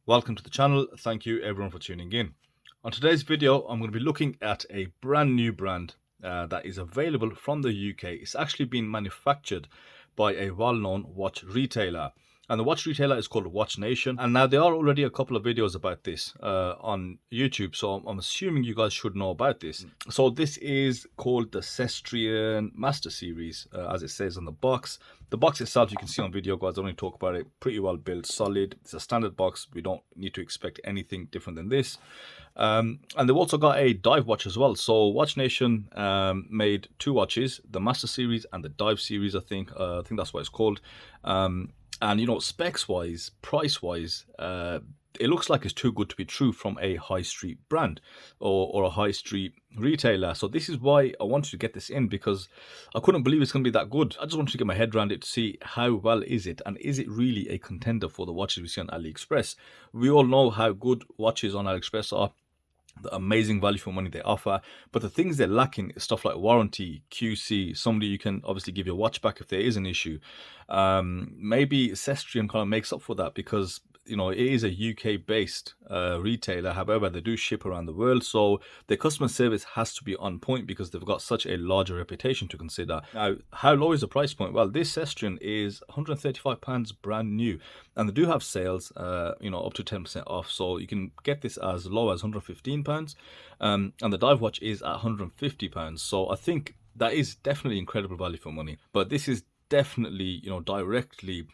Welcome to the channel. Thank you everyone for tuning in. On today's video, I'm going to be looking at a brand new brand that is available from the UK. It's actually been manufactured by a well-known watch retailer. And the watch retailer is called Watch Nation. And now there are already a couple of videos about this on YouTube. So I'm assuming you guys should know about this. So this is called the Cestrian Master Series, as it says on the box. The box itself, you can see on video, guys. I don't need to talk about it. Pretty well built, solid. It's a standard box. We don't need to expect anything different than this. And they've also got a dive watch as well. So Watch Nation made two watches, the Master Series and the Dive Series, I think. I think that's what it's called. And, you know, specs-wise, price-wise, it looks like it's too good to be true from a high street brand or a high street retailer. So this is why I wanted to get this in, because I couldn't believe it's going to be that good. I just wanted to get my head around it to see how well is it, and is it really a contender for the watches we see on AliExpress. We all know how good watches on AliExpress are, the amazing value for money they offer, but the things they're lacking is stuff like warranty, QC, somebody you can obviously give your watch back if there is an issue. Maybe Cestrian kind of makes up for that, because you know it is a UK based retailer. However, they do ship around the world, so their customer service has to be on point because they've got such a larger reputation to consider. Now, how low is the price point? Well, this Cestrian is £135 brand new, and they do have sales you know, up to 10% off, so you can get this as low as £115, and the dive watch is at £150. So I think that is definitely incredible value for money. But this is definitely, you know, directly,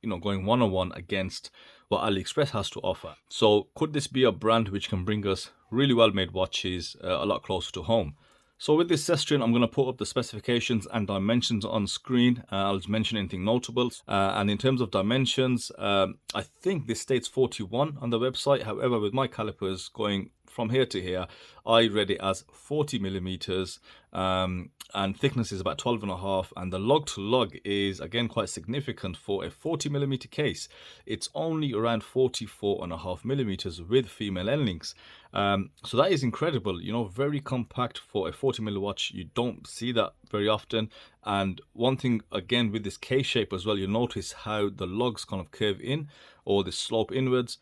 you know, going one-on-one against what AliExpress has to offer. So could this be a brand which can bring us really well-made watches a lot closer to home? So with this Cestrian, I'm going to put up the specifications and dimensions on screen. I'll just mention anything notable. And in terms of dimensions, I think this states 41 on the website. However, with my calipers going from here to here, I read it as 40 millimeters, and thickness is about 12.5, and the lug to lug is again quite significant for a 40 millimeter case. It's only around 44.5 millimeters with female end links. So that is incredible, you know, very compact for a 40 mil watch. You don't see that very often. And one thing again with this case shape as well, you notice how the lugs kind of curve in, or the slope inwards,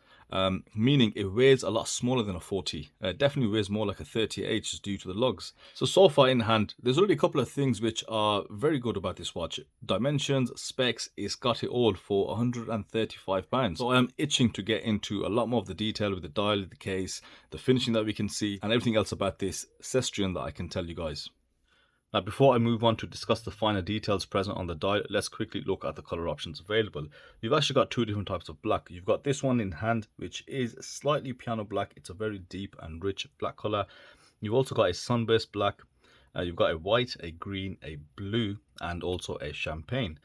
meaning it weighs a lot smaller than a 40. Definitely weighs more like a 38 just due to the lugs. So far in hand, there's already a couple of things which are very good about this watch. Dimensions, specs, it's got it all for £135. So I am itching to get into a lot more of the detail with the dial, the case, the finishing that we can see, and everything else about this Cestrian that I can tell you guys. Now, before I move on to discuss the finer details present on the dial, let's quickly look at the color options available. You've actually got two different types of black. You've got this one in hand, which is slightly piano black. It's a very deep and rich black color. You've also got a sunburst black. You've got a white, a green, a blue, and also a champagne.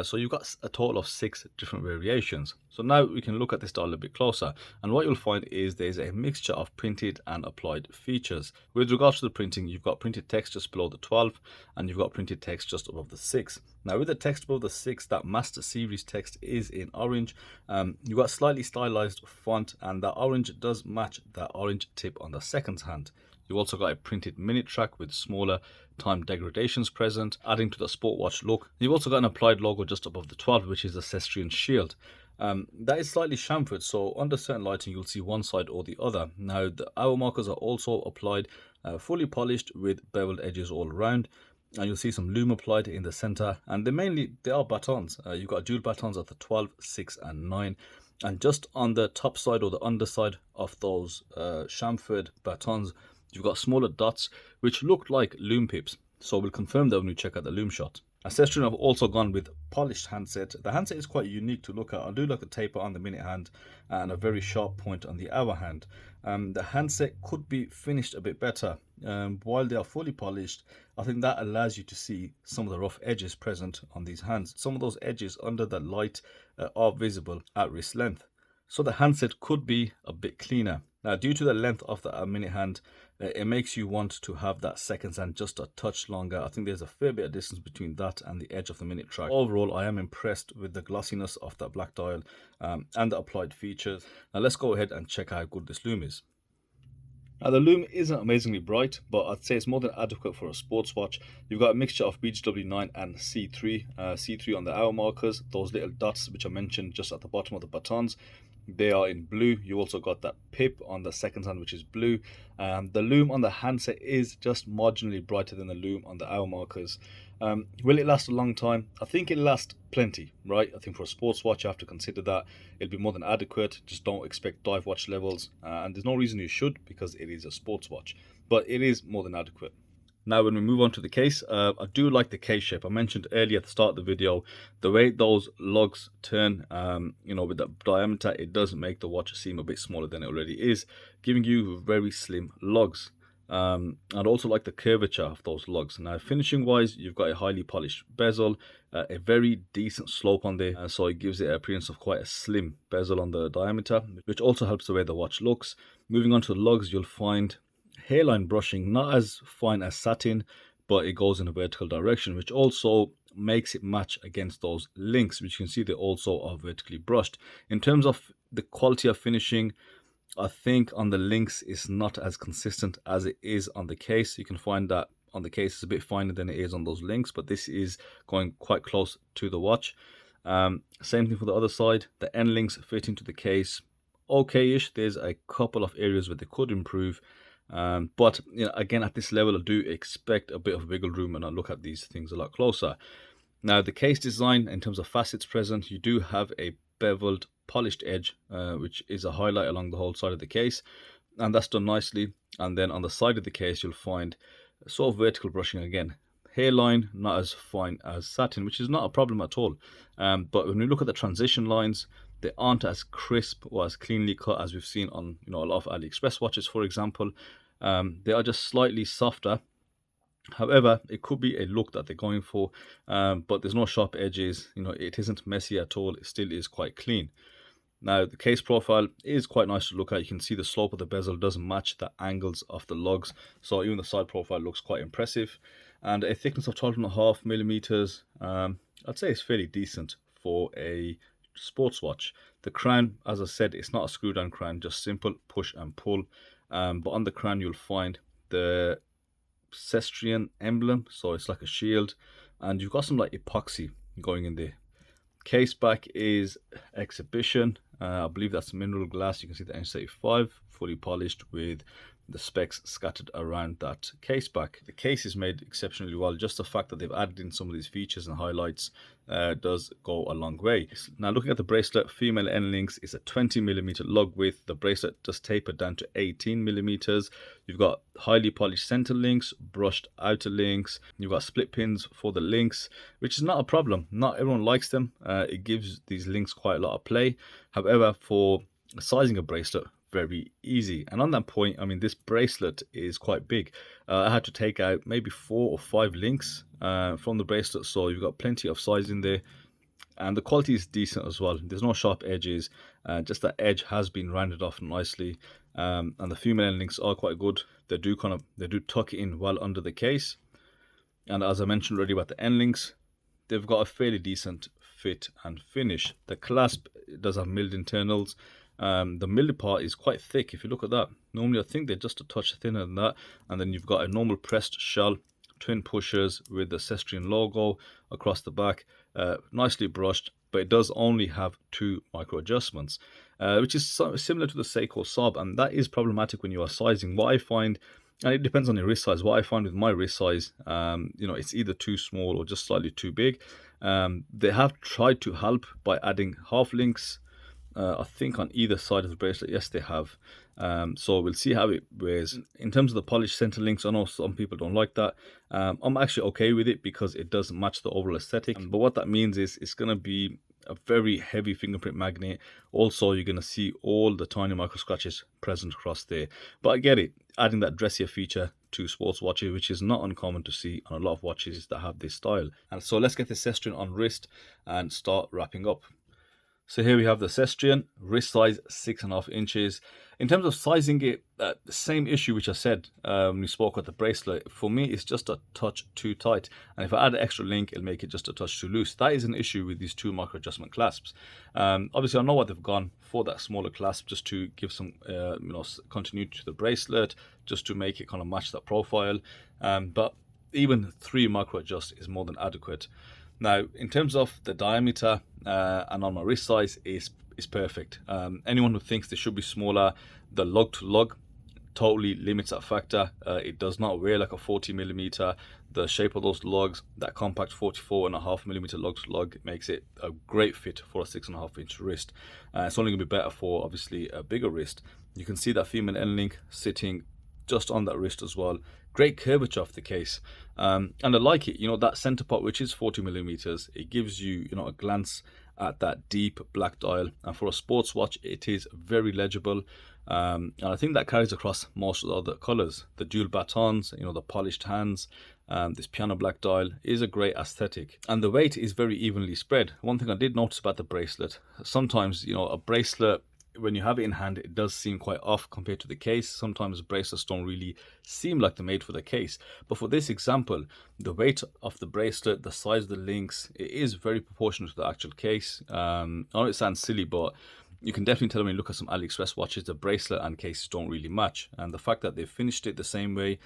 So you've got a total of 6 different variations. So now we can look at this dial a bit closer, and what you'll find is there's a mixture of printed and applied features. With regards to the printing, you've got printed text just below the 12, and you've got printed text just above the 6. Now with the text above the 6, that Master Series text is in orange. You've got slightly stylized font, and that orange does match that orange tip on the second hand. You've also got a printed minute track with smaller time degradations present, adding to the sport watch look. You've also got an applied logo just above the 12, which is the Cestrian shield. That is slightly chamfered, so under certain lighting you'll see one side or the other. Now the hour markers are also applied, fully polished with beveled edges all around, and you'll see some lume applied in the center, and they are batons. You've got dual batons at the 12, 6 and 9. And just on the top side or the underside of those chamfered batons, you've got smaller dots which look like lume pips. So we'll confirm that when we check out the lume shot. Cestrian have also gone with polished handset. The handset is quite unique to look at. I do like the taper on the minute hand and a very sharp point on the hour hand. The handset could be finished a bit better. While they are fully polished, I think that allows you to see some of the rough edges present on these hands. Some of those edges under the light are visible at wrist length. So the handset could be a bit cleaner. Now, due to the length of the minute hand, it makes you want to have that seconds hand just a touch longer. I think there's a fair bit of distance between that and the edge of the minute track. Overall, I am impressed with the glossiness of that black dial and the applied features. Now let's go ahead and check how good this lume is. Now the lume isn't amazingly bright, but I'd say it's more than adequate for a sports watch. You've got a mixture of BGW9 and C3. C3 on the hour markers, those little dots which I mentioned just at the bottom of the batons. they are in blue. You also got that pip on the second hand, which is blue. The lume on the handset is just marginally brighter than the lume on the hour markers. Will it last a long time? I think it'll last plenty, right? I think for a sports watch, you have to consider that it'll be more than adequate. Just don't expect dive watch levels, and there's no reason you should, because it is a sports watch, but it is more than adequate. Now, when we move on to the case, I do like the case shape. I mentioned earlier at the start of the video, the way those lugs turn, with the diameter, it does make the watch seem a bit smaller than it already is, giving you very slim lugs. I'd also like the curvature of those lugs. Now, finishing wise, you've got a highly polished bezel, a very decent slope on there, so it gives it an appearance of quite a slim bezel on the diameter, which also helps the way the watch looks. Moving on to the lugs, you'll find hairline brushing, not as fine as satin, but it goes in a vertical direction, which also makes it match against those links, which you can see they also are vertically brushed. In terms of the quality of finishing, I think on the links it's not as consistent as it is on the case. You can find that on the case it's a bit finer than it is on those links, but this is going quite close to the watch. Same thing for the other side. The end links fit into the case okay-ish. There's a couple of areas where they could improve, but again, at this level I do expect a bit of wiggle room and I look at these things a lot closer. Now, the case design, in terms of facets present, you do have a beveled polished edge, which is a highlight along the whole side of the case, and that's done nicely. And then on the side of the case you'll find sort of vertical brushing again. Hairline not as fine as satin, which is not a problem at all, but when we look at the transition lines, they aren't as crisp or as cleanly cut as we've seen on a lot of AliExpress watches, for example. They are just slightly softer. However, it could be a look that they're going for, but there's no sharp edges. It isn't messy at all. It still is quite clean. Now, the case profile is quite nice to look at. You can see the slope of the bezel doesn't match the angles of the lugs, so even the side profile looks quite impressive. And a thickness of 12.5 millimeters, I'd say it's fairly decent for a sports watch. The crown, as I said, it's not a screw down crown, just simple push and pull. But on the crown you'll find the Cestrian emblem, so it's like a shield, and you've got some like epoxy going in there. Case back is exhibition. I believe that's mineral glass. You can see the N35 fully polished with the specs scattered around that case back. The case is made exceptionally well. Just the fact that they've added in some of these features and highlights does go a long way. Now, looking at the bracelet, female end links is a 20mm lug width. The bracelet does taper down to 18mm. You've got highly polished center links, brushed outer links. You've got split pins for the links, which is not a problem. Not everyone likes them. It gives these links quite a lot of play. However, for sizing a bracelet, very easy. And on that point, I mean, this bracelet is quite big. I had to take out maybe 4 or 5 links from the bracelet, so you've got plenty of size in there, and the quality is decent as well. There's no sharp edges, just that edge has been rounded off nicely, and the female end links are quite good. They do tuck in well under the case, and as I mentioned already about the end links, they've got a fairly decent fit and finish. The clasp does have milled internals. The milled part is quite thick. If you look at that, normally I think they're just a touch thinner than that. And then you've got a normal pressed shell, twin pushers with the Cestrian logo across the back, nicely brushed, but it does only have 2 micro adjustments, which is similar to the Seiko Sob, and that is problematic when you are sizing. What I find, and it depends on your wrist size, what I find with my wrist size, it's either too small or just slightly too big. They have tried to help by adding half links, I think on either side of the bracelet. Yes, they have. So we'll see how it wears. In terms of the polished center links, I know some people don't like that. I'm actually okay with it because it doesn't match the overall aesthetic. But what that means is it's going to be a very heavy fingerprint magnet. Also, you're going to see all the tiny micro scratches present across there. But I get it, adding that dressier feature to sports watches, which is not uncommon to see on a lot of watches that have this style. And so let's get the Cestrian on wrist and start wrapping up. So here we have the Cestrian, wrist size 6.5 inches. In terms of sizing it, the same issue which I said when we spoke about the bracelet. For me, it's just a touch too tight. And if I add an extra link, it'll make it just a touch too loose. That is an issue with these 2 micro adjustment clasps. Obviously, I know what they've gone for, that smaller clasp, just to give some continuity to the bracelet, just to make it kind of match that profile. But even 3 micro adjust is more than adequate. Now, in terms of the diameter and on my wrist size, it's is perfect. Anyone who thinks they should be smaller, the lug to lug totally limits that factor. It does not wear like a 40mm. The shape of those lugs, that compact 44.5mm lug to lug, makes it a great fit for a 6.5-inch wrist. It's only going to be better for obviously a bigger wrist. You can see that female end link sitting just on that wrist as well. Great curvature of the case, and I like it. That center part, which is 40mm, it gives you a glance at that deep black dial, and for a sports watch it is very legible. And I think that carries across most of the other colors. The dual batons, the polished hands, this piano black dial is a great aesthetic, and the weight is very evenly spread. One thing I did notice about the bracelet, sometimes a bracelet, when you have it in hand, it does seem quite off compared to the case. Sometimes bracelets don't really seem like they're made for the case, but for this example, the weight of the bracelet, the size of the links, it is very proportional to the actual case. I know it sounds silly, but you can definitely tell when you look at some AliExpress watches, the bracelet and cases don't really match, and the fact that they finished it the same way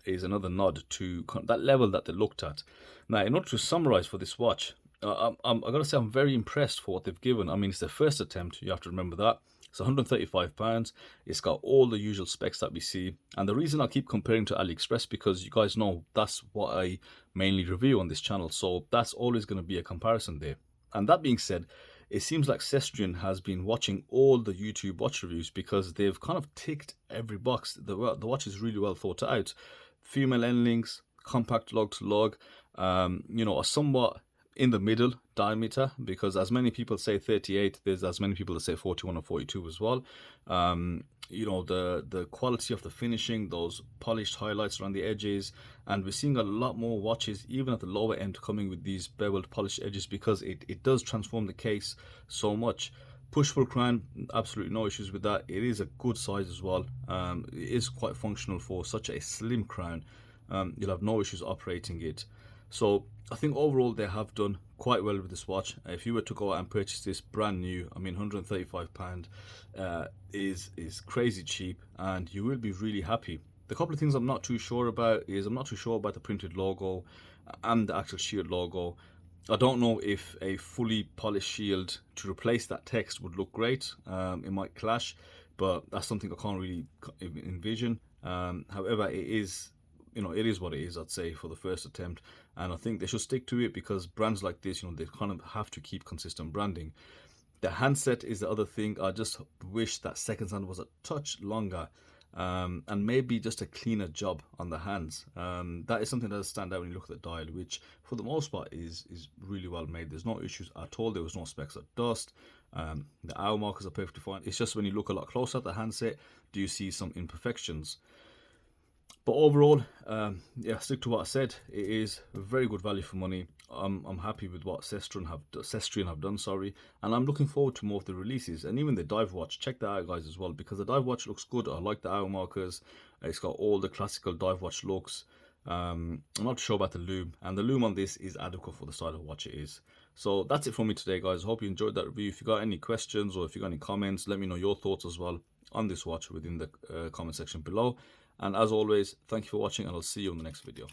is another nod to that level that they looked at. Now, in order to summarize for this watch, I gotta say I'm very impressed for what they've given. I mean, it's their first attempt, you have to remember that. It's £135. It's got all the usual specs that we see, and the reason I keep comparing to AliExpress, because you guys know that's what I mainly review on this channel, so that's always going to be a comparison there. And that being said, it seems like Cestrian has been watching all the YouTube watch reviews, because they've kind of ticked every box. The watch is really well thought out. Female end links, compact lug to lug, a somewhat in the middle diameter, because as many people say 38, there's as many people that say 41 or 42 as well. The quality of the finishing, those polished highlights around the edges, and we're seeing a lot more watches even at the lower end coming with these beveled polished edges, because it does transform the case so much. Push-pull crown, absolutely no issues with that. It is a good size as well. It is quite functional for such a slim crown. You'll have no issues operating it. So I think overall they have done quite well with this watch. If you were to go out and purchase this brand new, I mean £135 is crazy cheap, and you will be really happy. The couple of things I'm not too sure about is I'm not too sure about the printed logo and the actual shield logo. I don't know if a fully polished shield to replace that text would look great. It might clash, but that's something I can't really envision. However, it is what it is, I'd say, for the first attempt, and I think they should stick to it, because brands like this, they kind of have to keep consistent branding. The handset is the other thing. I just wish that second hand was a touch longer, and maybe just a cleaner job on the hands. That is something that does stand out when you look at the dial, which for the most part is really well made. There's no issues at all. There was no specks of dust. The hour markers are perfectly fine. It's just when you look a lot closer at the handset, do you see some imperfections. But overall, stick to what I said. It is very good value for money. I'm happy with what Cestrian have done, and I'm looking forward to more of the releases, and even the dive watch. Check that out, guys, as well, because the dive watch looks good. I like the hour markers. It's got all the classical dive watch looks. I'm not sure about the lume, and the lume on this is adequate for the style of watch it is. So that's it for me today, guys. I hope you enjoyed that review. If you got any questions or if you got any comments, let me know your thoughts as well on this watch within the comment section below. And as always, thank you for watching, and I'll see you in the next video.